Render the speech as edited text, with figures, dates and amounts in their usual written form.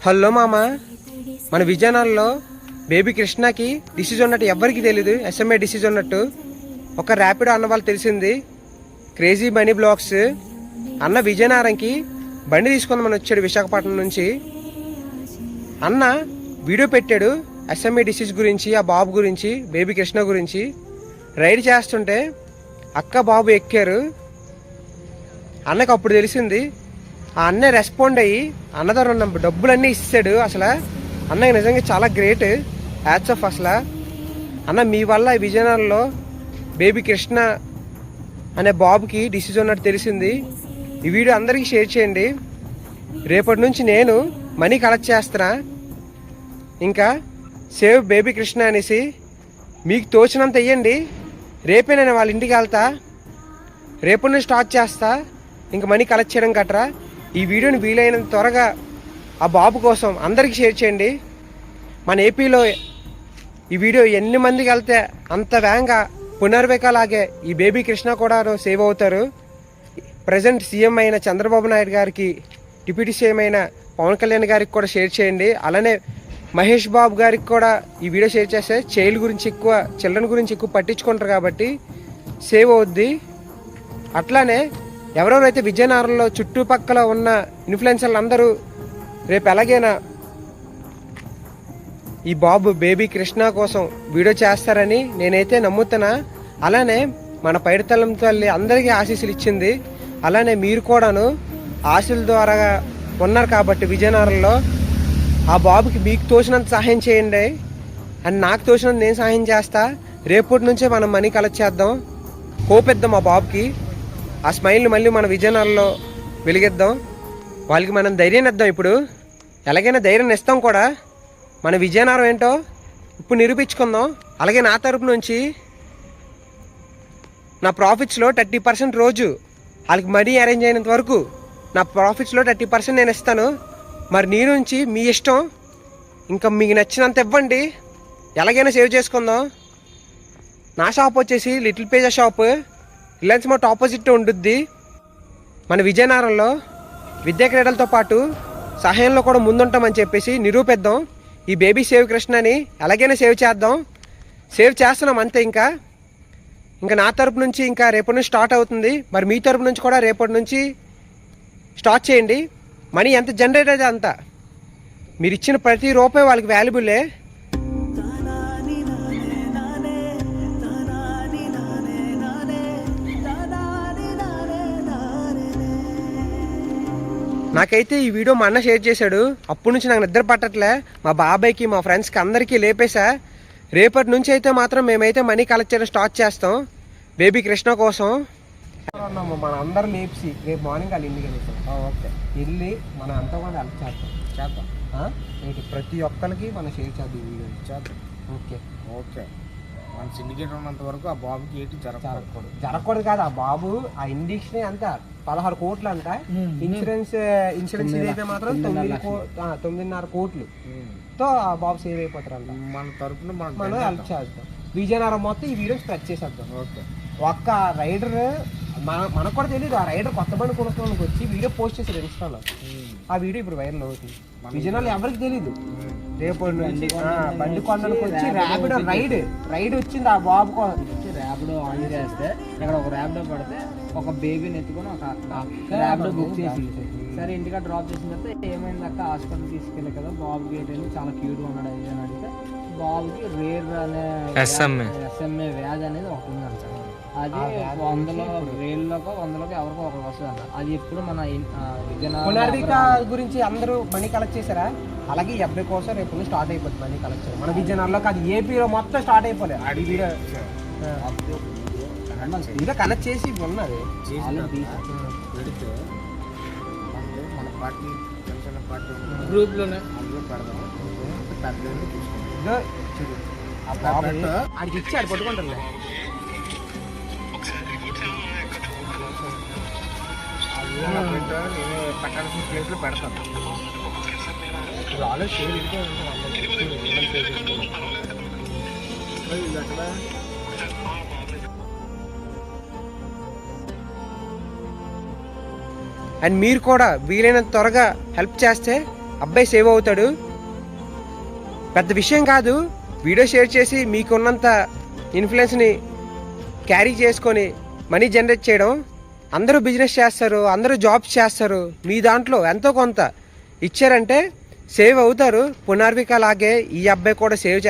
Hello మామ, మన విజయనగరంలో బేబీ కృష్ణకి డిసీజ్ ఉన్నట్టు ఎవరికి తెలియదు. ఎస్ఎంఏ డిసీజ్ ఉన్నట్టు ఒక ర్యాపిడో అన్న వాళ్ళు తెలిసింది. క్రేజీ మనీ బ్లాగ్స్ అన్న విజయనగరంకి బండి తీసుకుందామని వచ్చాడు విశాఖపట్నం నుంచి. అన్న వీడియో పెట్టాడు ఎస్ఎంఏ డిసీజ్ గురించి, ఆ బాబు గురించి, బేబీ కృష్ణ గురించి. రైడ్ చేస్తుంటే అక్క బాబు ఎక్కారు. అన్నకు అప్పుడు తెలిసింది. ఆ అన్న రెస్పాండ్ అయ్యి అన్న దగ్గర ఉన్న డబ్బులన్నీ ఇస్తాడు. అసలు అన్నకి నిజంగా చాలా గ్రేట్, హ్యాట్స్ ఆఫ్. అసలు అన్న మీ వల్ల విజయనగరంలో బేబీ కృష్ణ అనే బాబుకి డిసీజ్ ఉన్నట్టు తెలిసింది. ఈ వీడియో అందరికీ షేర్ చేయండి. రేపటి నుంచి నేను మనీ కలెక్ట్ చేస్తున్నా. ఇంకా సేవ్ బేబీ కృష్ణ అనేసి మీకు తోచినంత ఇవ్వండి. రేపే నేను వాళ్ళ ఇంటికి వెళ్తా, రేపటి నుంచి స్టార్ట్ చేస్తా ఇంకా మనీ కలెక్ట్ చేయడం గట్రా. ఈ వీడియోని వీలైనంత త్వరగా ఆ బాబు కోసం అందరికీ షేర్ చేయండి. మన ఏపీలో ఈ వీడియో ఎన్ని మందికి వెళ్తే అంత వేగంగా పునర్వికలాగే ఈ బేబీ కృష్ణ కూడా సేవ్ అవుతారు. ప్రజెంట్ సీఎం అయిన చంద్రబాబు నాయుడు గారికి, డిప్యూటీ సీఎం అయిన పవన్ కళ్యాణ్ గారికి కూడా షేర్ చేయండి. అలానే మహేష్ బాబు గారికి కూడా ఈ వీడియో షేర్ చేస్తే చిల్డ్రన్ గురించి ఎక్కువ పట్టించుకుంటారు కాబట్టి సేవ్ అవుద్ది. అట్లానే ఎవరెవరైతే విజయనగరంలో చుట్టుపక్కల ఉన్న ఇన్ఫ్లుయెన్సర్లు అందరూ రేపు ఎలాగైనా ఈ బాబు బేబీ కృష్ణ కోసం వీడియో చేస్తారని నేనైతే నమ్ముతున్నా. అలానే మన పైడితల్లం తల్లి అందరికీ ఆశీస్సులు ఇచ్చింది. అలానే మీరు కూడాను ఆశల ద్వారా ఉన్నారు కాబట్టి విజయనగరంలో ఆ బాబుకి మీకు తోచినంత సహాయం చేయండి. అండ్ నాకు తోచినంత నేను సహాయం చేస్తా. రేపటి నుంచే మనం మనీ కలెక్ట్ చేద్దాం, కోపిద్దాం ఆ బాబుకి. ఆ స్మైల్ని మళ్ళీ మన విజయనగరంలో వెలిగిద్దాం. వాళ్ళకి మనం ధైర్యాన్ని ఇద్దాం. ఇప్పుడు ఎలాగైనా ధైర్యాన్ని ఇస్తాం కూడా. మన విజయనగరం ఏంటో ఇప్పుడు నిరూపించుకుందాం. అలాగే నా తరపు నుంచి నా ప్రాఫిట్స్లో 30% రోజు వాళ్ళకి మనీ అరేంజ్ అయినంత వరకు నా ప్రాఫిట్స్లో 30% నేను ఇస్తాను. మరి నీ నుంచి మీ ఇష్టం, ఇంకా మీకు నచ్చినంత ఇవ్వండి. ఎలాగైనా సేవ్ చేసుకుందాం. నా షాప్ వచ్చేసి లిటిల్ పేజా షాప్, రిలయన్స్ మార్ట్ ఆపోజిట్ ఉండుద్ది. మన విజయనగరంలో విద్యా క్రీడలతో పాటు సహాయంలో కూడా ముందుంటామని చెప్పేసి నిరూపిద్దాం. ఈ బేబీ సేవ్ కృష్ణని ఎలాగైనా సేవ్ చేద్దాం. సేవ్ చేస్తున్నాం అంతే. ఇంకా నా తరపు నుంచి ఇంకా రేపటి నుంచి స్టార్ట్ అవుతుంది. మరి మీ తరపు నుంచి కూడా రేపటి నుంచి స్టార్ట్ చేయండి. మనీ ఎంత జనరేట్ అయితే అంత. మీరు ఇచ్చిన ప్రతి రూపాయి వాళ్ళకి వాల్యుబుల్లే. నాకైతే ఈ వీడియో మా అన్న షేర్ చేశాడు. అప్పటి నుంచి నాకు నిద్ర పట్టట్లే. మా బాబాయ్కి, మా ఫ్రెండ్స్కి అందరికీ లేపేశా. రేపటి నుంచి అయితే మాత్రం మేమైతే మనీ కలెక్ట్ చేయడం స్టార్ట్ చేస్తాం బేబీ కృష్ణ కోసం. మన అందరూ లేపి రేపు మార్నింగ్ వాళ్ళు ఇంటికి వెళ్తాం. ఓకే, వెళ్ళి మన అంతా కూడా హెల్ప్ చేద్దాం. ప్రతి ఒక్కరికి మనం షేర్ చేద్దాం ఈ వీడియో చేద్దాం. ఓకే మన సిండికేట్ ఉన్నంత వరకు ఆ బాబుకి ఏంటి జరగకూడదు కాదు. ఆ బాబు ఆ ఇండిక్షన్ అంతా 16 కోట్లు అంట. ఇన్సూరెన్స్ అయితే మాత్రం 9.5 కోట్లు తో ఆ బాబు సేవ్ అయిపోతారు అంట. మన తరపున మనం హెల్ప్ చేద్దాం. విజయనగరం మొత్తం ఈ వీడియో స్ప్రెడ్ చేసేద్దాం. ఓకే, ఒక్క రైడర్ మనకు కూడా తెలియదు. ఆ రైడర్ కొత్త బండి కొనుక్కోడానికి వచ్చి వీడియో పోస్ట్ చేశారు ఇన్స్టాలో. ఆ వీడియో ఇప్పుడు వైరల్ అవుతుంది. విజయనగరంలో ఎవరికి తెలీదు. రేపు బండి కొనడానికి వచ్చి ర్యాపిడో రైడ్ వచ్చింది ఆ బాబు కోసం. ర్యాపిడో ఆన్ చేస్తే ఇక్కడ ఒక ర్యాపిడో పడితే ఒక బేబీని ఎత్తుకొని ఒక ర్యాపిడో బుక్ చేసింది. సరే ఇంటికి డ్రాప్ చేసిన తర్వాత ఏమైంది అక్క, హాస్పిటల్ తీసుకెళ్ళి కదా బాబుకి ఏంటంటే చాలా క్యూట్గా ఉన్నాడు అది అని అడిగితే బాబుకి రేర్ అనే ఎస్ఎంఏ వ్యాధి అనేది ఒకటి ఉందంట. అది 100లోకి ఎవరికో ఒకరికి వస్తుంది అంట. అది ఎప్పుడు మన విజయనగరం గురించి అందరూ మనీ కలెక్ట్ చేశారా? అలాగే 70 కోసం రేపు స్టార్ట్ అయిపోతుంది మనీ కలెక్ట్ చేయడం. మన విజయనగరంలో కాదు, ఏపీలో మొత్తం స్టార్ట్ అయిపోలేదు. ఇంకా కనెక్ట్ చేసి ఉన్నది పెడితే మన పార్టీ జనసేన పార్టీ గ్రూప్లోనే అందులో పెడదాం. ఆడికి ఇచ్చి ఆడు పట్టుకుంటారులే. నేను పెట్టాల్సిన ప్లేస్లో పెడతాను. ఆల్రెడీ షేర్ ఇదిగే అక్కడ అండ్ మీరు కూడా వీలైనంత త్వరగా హెల్ప్ చేస్తే అబ్బాయి సేవ్ అవుతాడు. పెద్ద విషయం కాదు, వీడియో షేర్ చేసి మీకున్నంత ఇన్ఫ్లుయెన్స్ని క్యారీ చేసుకొని మనీ జనరేట్ చేయడం. అందరూ బిజినెస్ చేస్తారు, అందరూ జాబ్స్ చేస్తారు, మీ దాంట్లో ఎంతో కొంత ఇచ్చారంటే సేవ్ అవుతారు. పునర్విక లాగే ఈ అబ్బాయి కూడా సేవ్